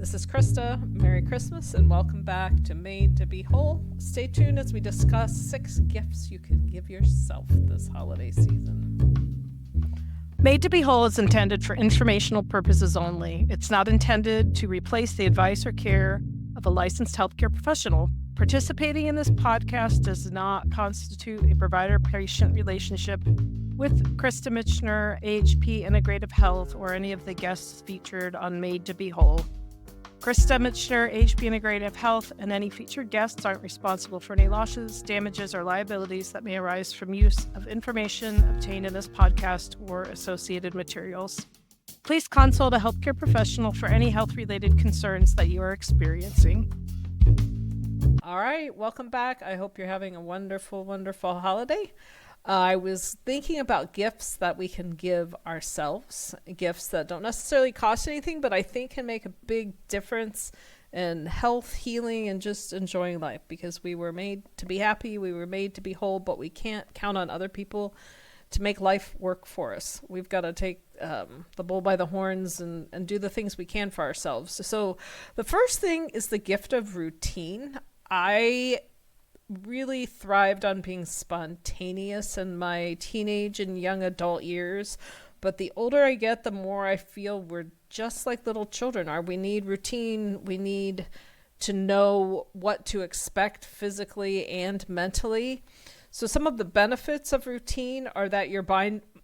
This is Krista. Merry Christmas and welcome back to Made to Be Whole. Stay tuned as we discuss 6 gifts you can give yourself this holiday season. Made to Be Whole is intended for informational purposes only. It's not intended to replace the advice or care of a licensed healthcare professional. Participating in this podcast does not constitute a provider-patient relationship with Krista Michener, AHP Integrative Health, or any of the guests featured on Made to Be Whole. Krista Michener, AHP Integrative Health, and any featured guests aren't responsible for any losses, damages, or liabilities that may arise from use of information obtained in this podcast or associated materials. Please consult a healthcare professional for any health-related concerns that you are experiencing. All right, welcome back. I hope you're having a wonderful, wonderful holiday. I was thinking about gifts that we can give ourselves, gifts that don't necessarily cost anything, but I think can make a big difference in health, healing, and just enjoying life, because we were made to be happy, we were made to be whole, but we can't count on other people to make life work for us. We've got to take the bull by the horns and do the things we can for ourselves. So the first thing is the gift of routine. I really thrived on being spontaneous in my teenage and young adult years, but the older I get, the more I feel we're just like little children are. We need routine. We need to know what to expect physically and mentally. So some of the benefits of routine are that your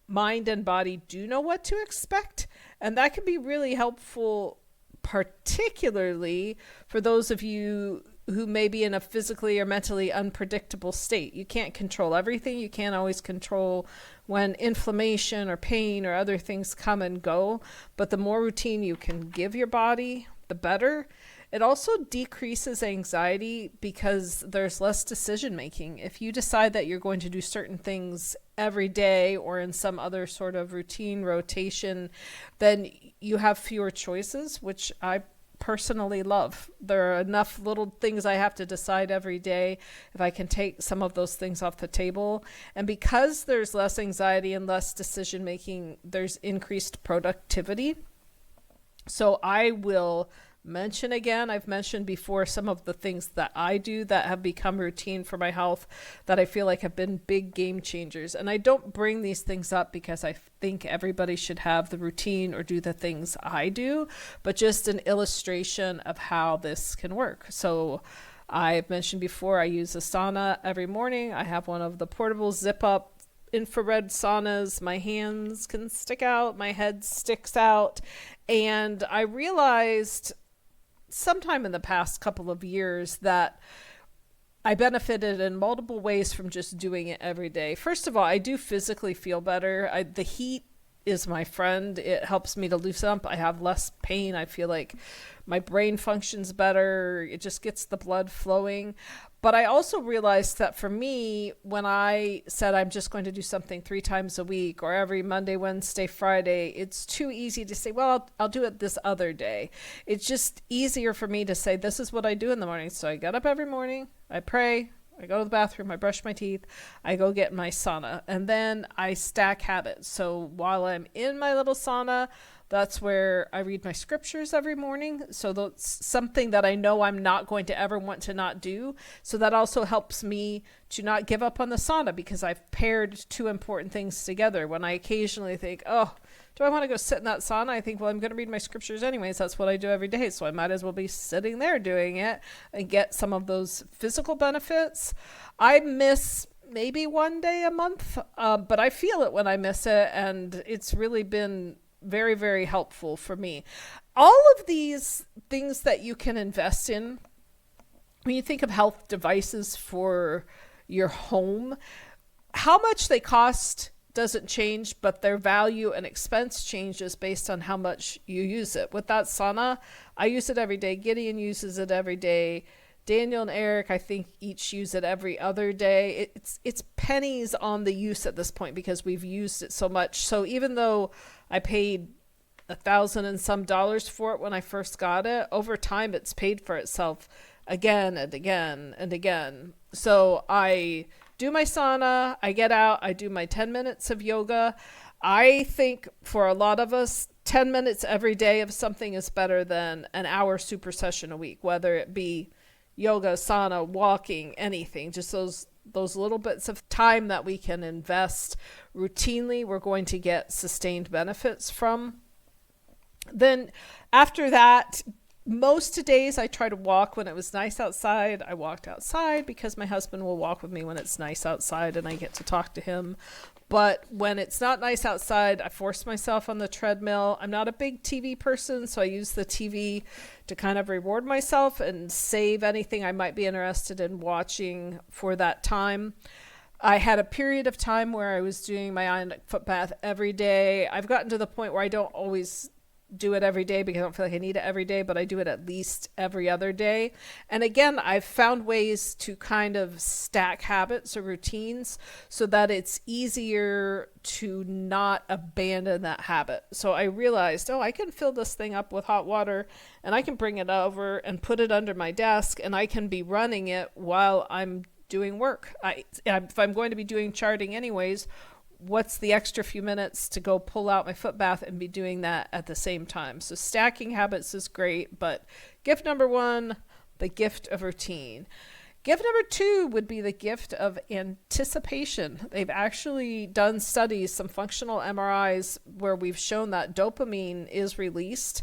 mind and body do know what to expect, and that can be really helpful, particularly for those of you who may be in a physically or mentally unpredictable state. You can't control everything. You can't always control when inflammation or pain or other things come and go. But the more routine you can give your body, the better. It also decreases anxiety because there's less decision making. If you decide that you're going to do certain things every day or in some other sort of routine rotation, then you have fewer choices, which I personally love. There are enough little things I have to decide every day. If I can take some of those things off the table, and because there's less anxiety and less decision making, there's increased productivity. So I will mention again, I've mentioned before some of the things that I do that have become routine for my health that I feel like have been big game changers. And I don't bring these things up because I think everybody should have the routine or do the things I do, but just an illustration of how this can work. So I've mentioned before, I use a sauna every morning. I have one of the portable zip up infrared saunas. My hands can stick out, my head sticks out. And I realized sometime in the past couple of years that I benefited in multiple ways from just doing it every day. First of all, I do physically feel better. The heat is my friend. It helps me to loosen up. I have less pain. I feel like my brain functions better. It just gets the blood flowing. But I also realized that for me, when I said I'm just going to do something 3 times a week or every Monday, Wednesday, Friday, it's too easy to say, well, I'll do it this other day. It's just easier for me to say, this is what I do in the morning. So I get up every morning, I pray, I go to the bathroom, I brush my teeth, I go get my sauna, and then I stack habits. So while I'm in my little sauna, that's where I read my scriptures every morning. So that's something that I know I'm not going to ever want to not do. So that also helps me to not give up on the sauna because I've paired 2 important things together. When I occasionally think, oh, do I want to go sit in that sauna? I think, well, I'm going to read my scriptures anyways. That's what I do every day. So I might as well be sitting there doing it and get some of those physical benefits. I miss maybe 1 day a month, but I feel it when I miss it. And it's really been very, very helpful for me. All of these things that you can invest in, when you think of health devices for your home, how much they cost doesn't change, but their value and expense changes based on how much you use it. With that sauna, I use it every day. Gideon uses it every day. Daniel and Eric, I think, each use it every other day. It's pennies on the use at this point because we've used it so much. So even though I paid $1,000 and some for it when I first got it, over time it's paid for itself again and again and again. So I do my sauna, I get out, I do my 10 minutes of yoga. I think for a lot of us, 10 minutes every day of something is better than an hour super session a week, whether it be yoga, sauna, walking, anything. Just those little bits of time that we can invest routinely, we're going to get sustained benefits from. Then after that, most days I try to walk when it was nice outside. I walked outside because my husband will walk with me when it's nice outside and I get to talk to him. But when it's not nice outside, I force myself on the treadmill. I'm not a big TV person, so I use the TV to kind of reward myself and save anything I might be interested in watching for that time. I had a period of time where I was doing my ionic foot bath every day. I've gotten to the point where I don't always do it every day because I don't feel like I need it every day, but I do it at least every other day. And again, I've found ways to kind of stack habits or routines so that it's easier to not abandon that habit. So I realized, I can fill this thing up with hot water and I can bring it over and put it under my desk and I can be running it while I'm doing work. If I'm going to be doing charting anyways, what's the extra few minutes to go pull out my foot bath and be doing that at the same time? So stacking habits is great, but gift number 1, the gift of routine. Gift number 2 would be the gift of anticipation. They've actually done studies, some functional MRIs, where we've shown that dopamine is released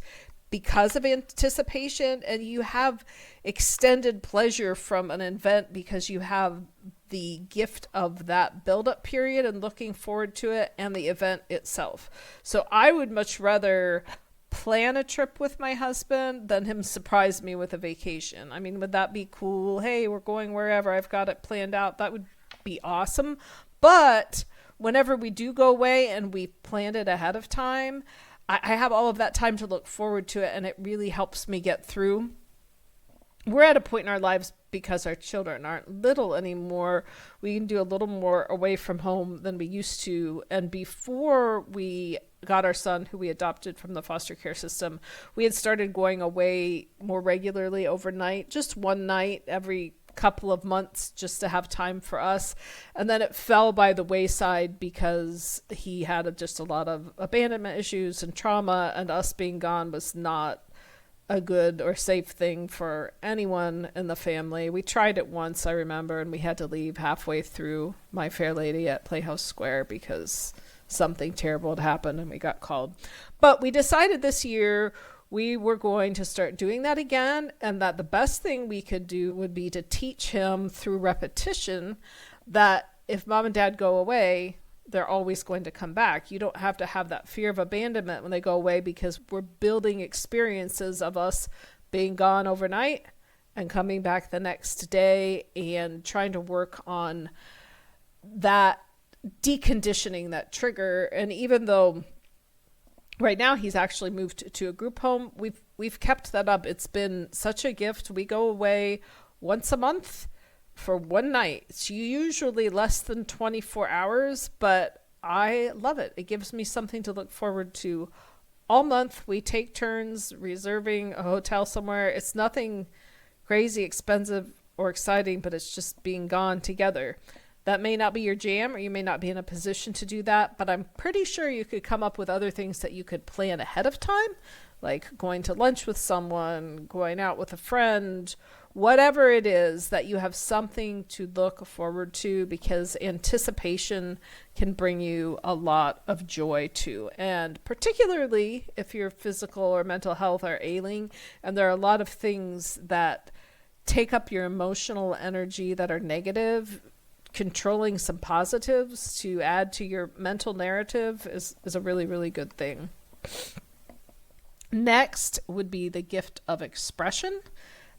because of anticipation, and you have extended pleasure from an event because you have the gift of that build-up period and looking forward to it and the event itself. So I would much rather plan a trip with my husband than him surprise me with a vacation. I mean, would that be cool? Hey, we're going wherever. I've got it planned out. That would be awesome. But whenever we do go away and we've planned it ahead of time, I have all of that time to look forward to it, and it really helps me get through. We're at a point in our lives because our children aren't little anymore. We can do a little more away from home than we used to. And before we got our son, who we adopted from the foster care system, we had started going away more regularly overnight, just one night every couple of months just to have time for us. And then it fell by the wayside because he had just a lot of abandonment issues and trauma, and us being gone was not a good or safe thing for anyone in the family. We tried it once, I remember, and we had to leave halfway through My Fair Lady at Playhouse Square because something terrible had happened and we got called. But we decided this year we were going to start doing that again, and that the best thing we could do would be to teach him through repetition that if mom and dad go away, they're always going to come back. You don't have to have that fear of abandonment when they go away, because we're building experiences of us being gone overnight and coming back the next day and trying to work on that deconditioning that trigger. And even though right now he's actually moved to a group home, we've kept that up. It's been such a gift. We go away once a month for one night. It's usually less than 24 hours, but I love it. It gives me something to look forward to all month. We take turns reserving a hotel somewhere. It's nothing crazy expensive or exciting, but it's just being gone together. That may not be your jam, or you may not be in a position to do that, but I'm pretty sure you could come up with other things that you could plan ahead of time, like going to lunch with someone, going out with a friend, whatever it is, that you have something to look forward to, because anticipation can bring you a lot of joy too. And particularly if your physical or mental health are ailing, and there are a lot of things that take up your emotional energy that are negative, controlling some positives to add to your mental narrative is a really, really good thing. Next would be the gift of expression.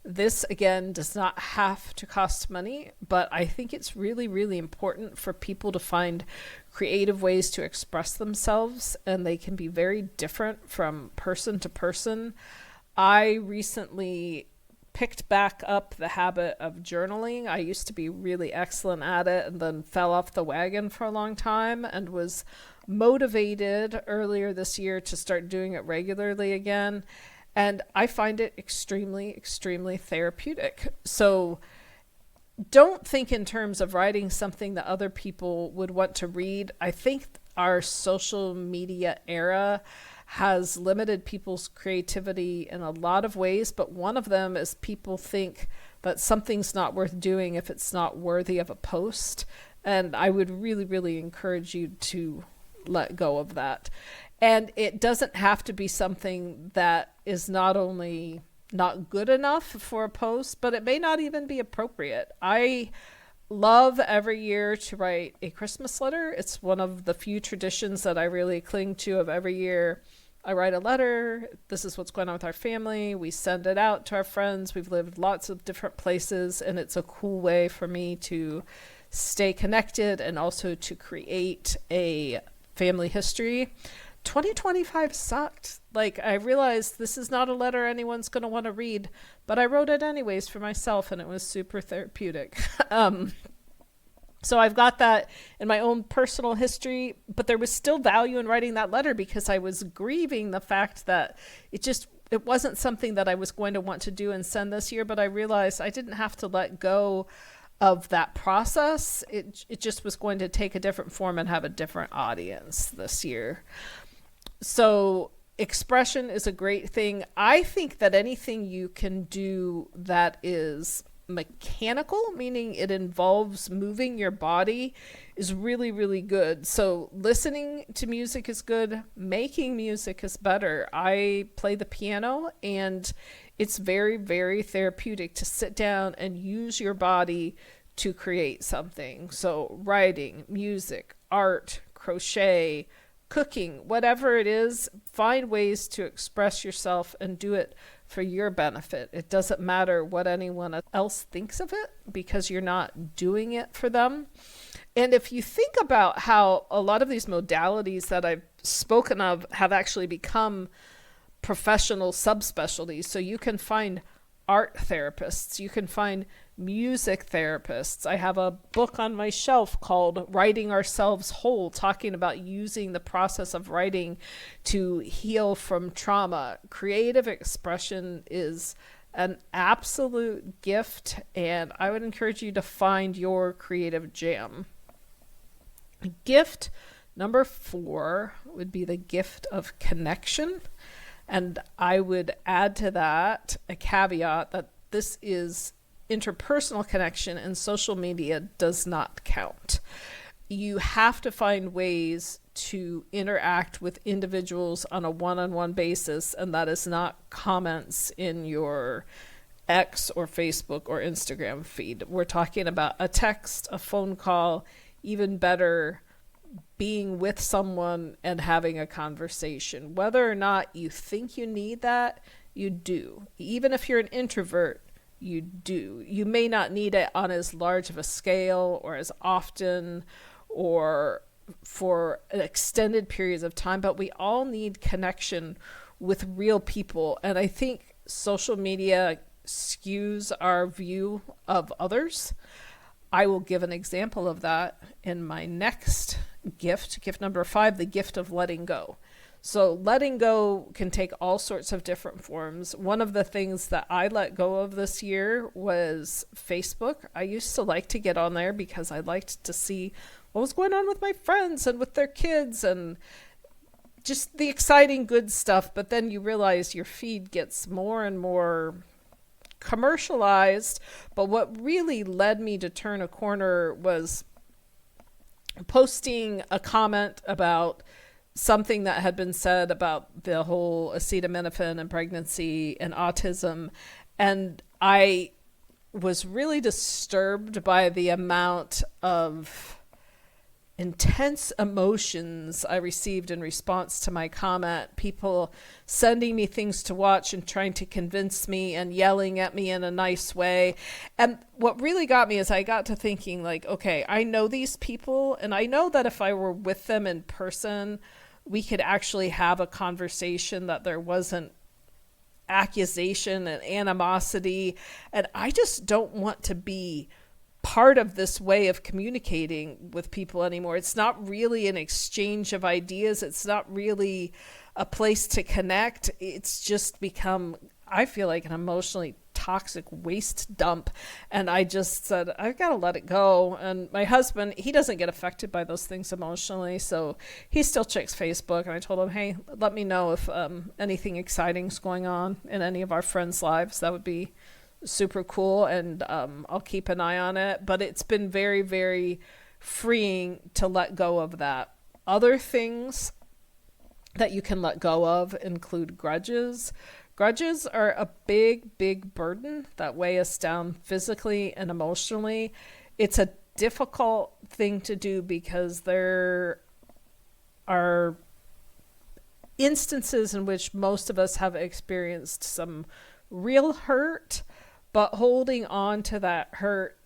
This, again, does not have to cost money, but I think it's really, really important for people to find creative ways to express themselves, and they can be very different from person to person. I recently picked back up the habit of journaling. I used to be really excellent at it and then fell off the wagon for a long time, and was motivated earlier this year to start doing it regularly again. And I find it extremely, extremely therapeutic. So don't think in terms of writing something that other people would want to read. I think our social media era has limited people's creativity in a lot of ways, but one of them is people think that something's not worth doing if it's not worthy of a post. And I would really, really encourage you to let go of that. And it doesn't have to be something that is not only not good enough for a post, but it may not even be appropriate. I love every year to write a Christmas letter. It's one of the few traditions that I really cling to of every year. I write a letter. This is what's going on with our family. We send it out to our friends. We've lived lots of different places, and it's a cool way for me to stay connected and also to create a family history. 2025 sucked. Like, I realized this is not a letter anyone's going to want to read, but I wrote it anyways for myself, and it was super therapeutic. So I've got that in my own personal history, but there was still value in writing that letter because I was grieving the fact that it wasn't something that I was going to want to do and send this year, but I realized I didn't have to let go of that process. It just was going to take a different form and have a different audience this year. So expression is a great thing. I think that anything you can do that is mechanical, meaning it involves moving your body, is really, really good. So listening to music is good. Making music is better. I play the piano, and it's very, very therapeutic to sit down and use your body to create something. So writing, music, art, crochet, cooking, whatever it is, find ways to express yourself and do it for your benefit. It doesn't matter what anyone else thinks of it because you're not doing it for them. And if you think about how a lot of these modalities that I've spoken of have actually become professional subspecialties, so you can find art therapists, you can find music therapists. I have a book on my shelf called Writing Ourselves Whole, talking about using the process of writing to heal from trauma. Creative expression is an absolute gift, and I would encourage you to find your creative jam. Gift number 4 would be the gift of connection. And I would add to that a caveat that this is interpersonal connection, and social media does not count. You have to find ways to interact with individuals on a one-on-one basis, and that is not comments in your X or Facebook or Instagram feed. We're talking about a text, a phone call, even better, being with someone and having a conversation. Whether or not you think you need that, you do. Even if you're an introvert, you do. You may not need it on as large of a scale or as often or for extended periods of time, but we all need connection with real people. And I think social media skews our view of others. I will give an example of that in my next gift number 5, the gift of letting go. So letting go can take all sorts of different forms. One of the things that I let go of this year was Facebook. I used to like to get on there because I liked to see what was going on with my friends and with their kids and just the exciting good stuff. But then you realize your feed gets more and more commercialized. But what really led me to turn a corner was posting a comment about something that had been said about the whole acetaminophen and pregnancy and autism. And I was really disturbed by the amount of intense emotions I received in response to my comment. People sending me things to watch and trying to convince me and yelling at me in a nice way. And what really got me is I got to thinking, like, okay, I know these people, and I know that if I were with them in person, we could actually have a conversation, that there wasn't accusation and animosity. And I just don't want to be part of this way of communicating with people anymore. It's not really an exchange of ideas. It's not really a place to connect. It's just become, I feel like, an emotionally toxic waste dump. And I just said, I've got to let it go. And my husband, he doesn't get affected by those things emotionally, so he still checks Facebook. And I told him, hey, let me know if anything exciting is going on in any of our friends' lives. That would be super cool, and I'll keep an eye on it. But it's been very, very freeing to let go of that. Other things that you can let go of include grudges. Grudges are a big, big burden that weigh us down physically and emotionally. It's a difficult thing to do because there are instances in which most of us have experienced some real hurt, but holding on to that hurt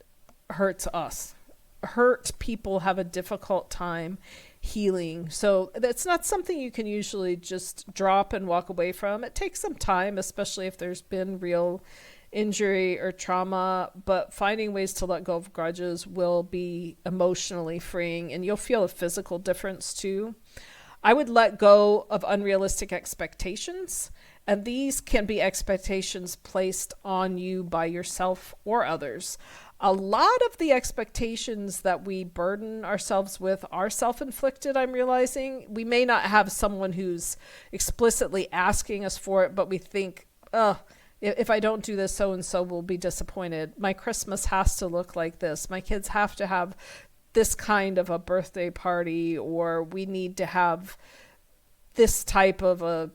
hurts us. Hurt people have a difficult time healing. So that's not something you can usually just drop and walk away from. It takes some time, especially if there's been real injury or trauma, but finding ways to let go of grudges will be emotionally freeing, and you'll feel a physical difference too. I would let go of unrealistic expectations, and these can be expectations placed on you by yourself or others. A lot of the expectations that we burden ourselves with are self-inflicted, I'm realizing. We may not have someone who's explicitly asking us for it, but we think, if I don't do this, so-and-so will be disappointed. My Christmas has to look like this. My kids have to have this kind of a birthday party, or we need to have this type of a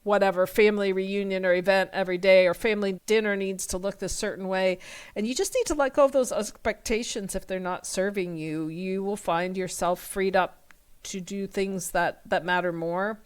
whatever family reunion or event every day, or family dinner needs to look this certain way. And you just need to let go of those expectations if they're not serving you. You will find yourself freed up to do things that matter more.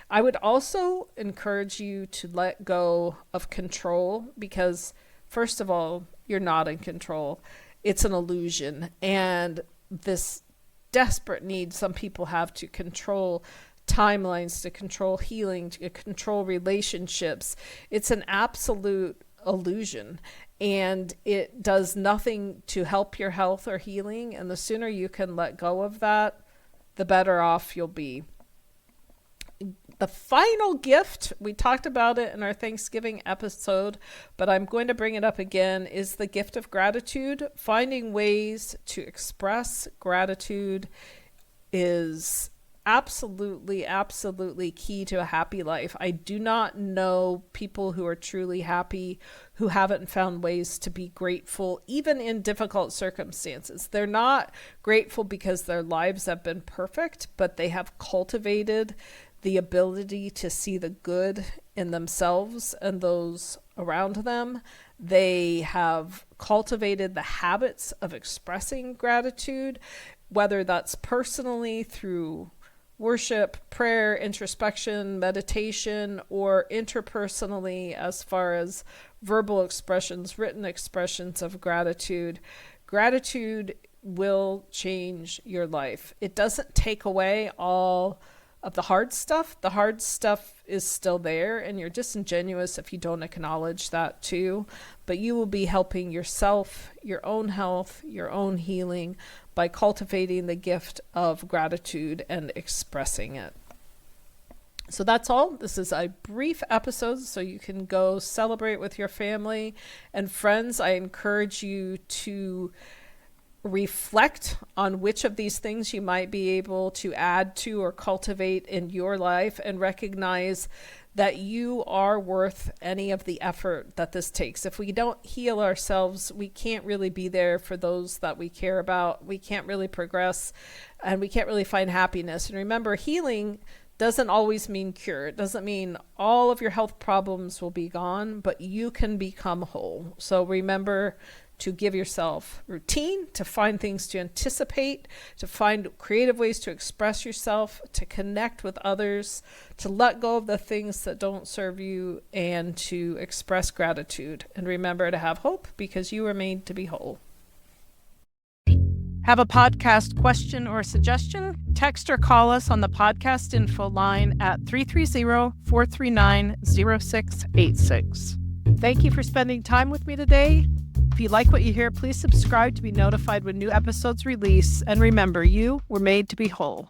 I would also encourage you to let go of control, because first of all, you're not in control. It's an illusion. And this desperate need some people have to control timelines, to control healing, to control relationships. It's an absolute illusion, and it does nothing to help your health or healing. And the sooner you can let go of that, the better off you'll be. The final gift, we talked about it in our Thanksgiving episode, but I'm going to bring it up again, is the gift of gratitude. Finding ways to express gratitude is absolutely key to a happy life. I do not know people who are truly happy who haven't found ways to be grateful, even in difficult circumstances. They're not grateful because their lives have been perfect, but they have cultivated the ability to see the good in themselves and those around them. They have cultivated the habits of expressing gratitude, whether that's personally through worship, prayer, introspection, meditation, or interpersonally as far as verbal expressions, written expressions of gratitude. Gratitude will change your life. It doesn't take away all of the hard stuff. The hard stuff is still there, and you're disingenuous if you don't acknowledge that too. But you will be helping yourself, your own health, your own healing by cultivating the gift of gratitude and expressing it. So that's all. This is a brief episode, so you can go celebrate with your family and friends. I encourage you to reflect on which of these things you might be able to add to or cultivate in your life, and recognize that you are worth any of the effort that this takes. If we don't heal ourselves, we can't really be there for those that we care about. We can't really progress, and we can't really find happiness. And remember, healing doesn't always mean cure. It doesn't mean all of your health problems will be gone, but you can become whole. So remember to give yourself routine, to find things to anticipate, to find creative ways to express yourself, to connect with others, to let go of the things that don't serve you, and to express gratitude. And remember to have hope, because you were made to be whole. Have a podcast question or suggestion? Text or call us on the podcast info line at 330-439-0686. Thank you for spending time with me today. If you like what you hear, please subscribe to be notified when new episodes release. And remember, you were made to be whole.